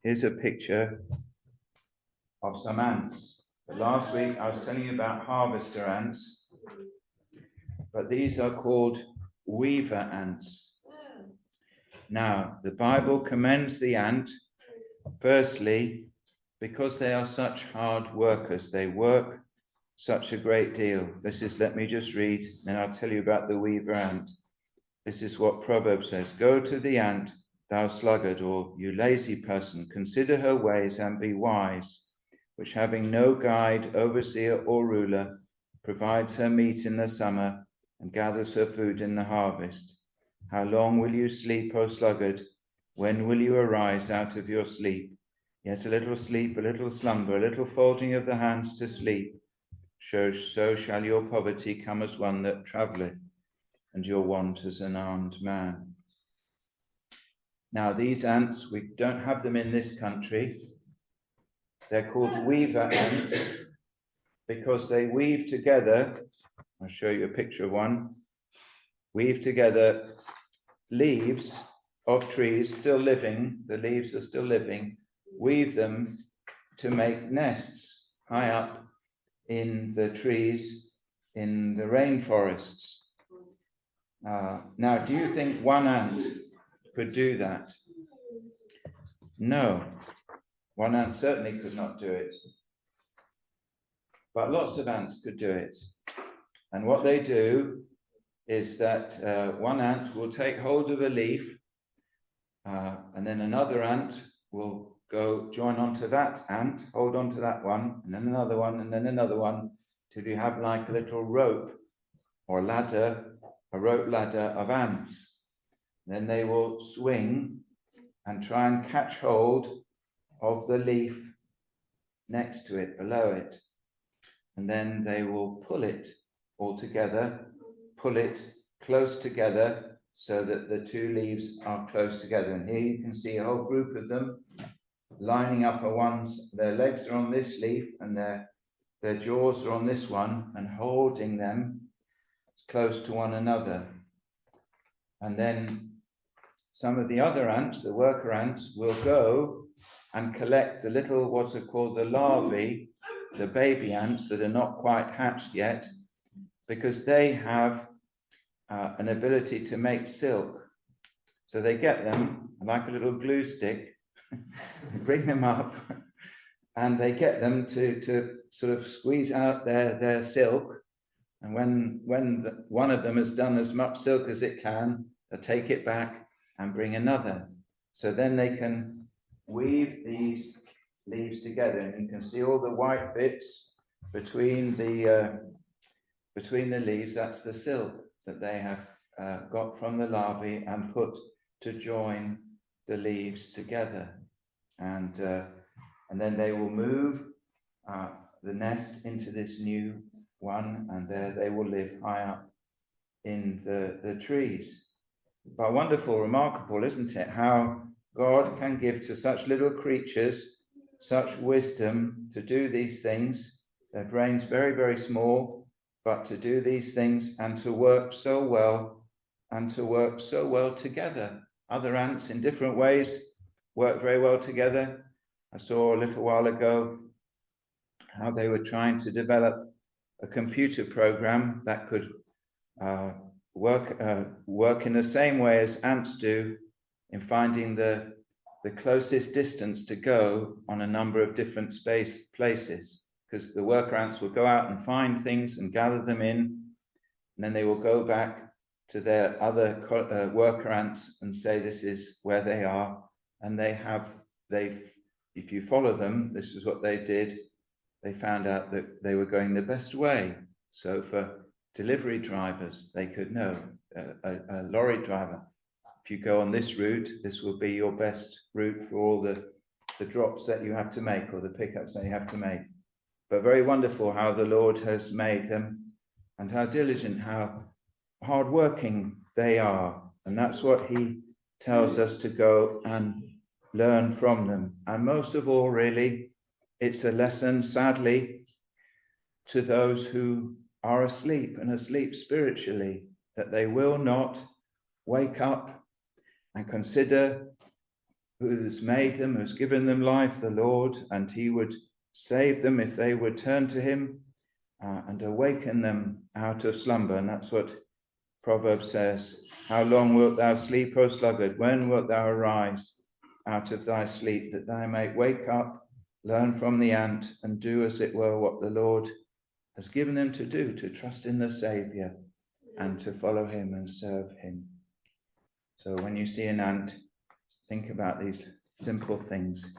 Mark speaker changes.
Speaker 1: here's a picture of some ants. But last week I was telling you about harvester ants, but these are called weaver ants. Now, the Bible commends the ant, firstly, because they are such hard workers. They work such a great deal. Let me just read, then I'll tell you about the weaver ant. This is what Proverbs says. Go to the ant, thou sluggard, or you lazy person, consider her ways and be wise, which having no guide, overseer, or ruler, provides her meat in the summer and gathers her food in the harvest. How long will you sleep, O sluggard? When will you arise out of your sleep? Yet a little sleep, a little slumber, a little folding of the hands to sleep. So shall your poverty come as one that travelleth, and your want as an armed man. Now, these ants, we don't have them in this country. They're called weaver ants because they weave together. I'll show you a picture of one. Weave together leaves of trees still living. The leaves are still living. Weave them to make nests high up in the trees in the rainforests. Now, do you think one ant could do that? No, one ant certainly could not do it. But lots of ants could do it. And what they do is that one ant will take hold of a leaf, and then another ant will go join onto that ant, hold on to that one, and then another one, and then another one, till you have like a little rope or ladder, a rope ladder of ants. Then they will swing and try and catch hold of the leaf next to it, below it. And then they will pull it all together, pull it close together so that the two leaves are close together. And here you can see a whole group of them lining up at once. Their legs are on this leaf and their jaws are on this one, and holding them close to one another. And then some of the other ants, the worker ants, will go and collect the little, what's it called, the larvae, the baby ants that are not quite hatched yet, because they have an ability to make silk. So they get them like a little glue stick, bring them up, and they get them to sort of squeeze out their silk. And when one of them has done as much silk as it can, they'll take it back and bring another. So then they can weave these leaves together, and you can see all the white bits between the leaves. That's the silk that they have got from the larvae and put to join the leaves together. And then they will move the nest into this new one, and there they will live high up in the trees. But wonderful, remarkable, isn't it, how God can give to such little creatures such wisdom to do these things. Their brains very, very small, but to do these things and to work so well together. Other ants in different ways work very well together. I saw a little while ago how they were trying to develop a computer program that could work in the same way as ants do in finding the closest distance to go on a number of different places, because the worker ants will go out and find things and gather them in, and then they will go back to their other worker ants and say this is where they are, and if you follow them, this is what they did. They found out that they were going the best way. So for delivery drivers, they could know, a lorry driver, if you go on this route, this will be your best route for all the drops that you have to make, or the pickups that you have to make. But very wonderful how the Lord has made them, and how diligent, how hardworking they are. And that's what he tells us to go and learn from them. And most of all, really, it's a lesson, sadly, to those who are asleep spiritually, that they will not wake up and consider who has made them, who's given them life, the Lord, and he would save them if they would turn to him and awaken them out of slumber. And that's what Proverbs says. How long wilt thou sleep, O sluggard? When wilt thou arise out of thy sleep, that thou mayst wake up, learn from the ant, and do as it were what the Lord has given them to do, to trust in the Saviour and to follow him and serve him. So when you see an ant, think about these simple things.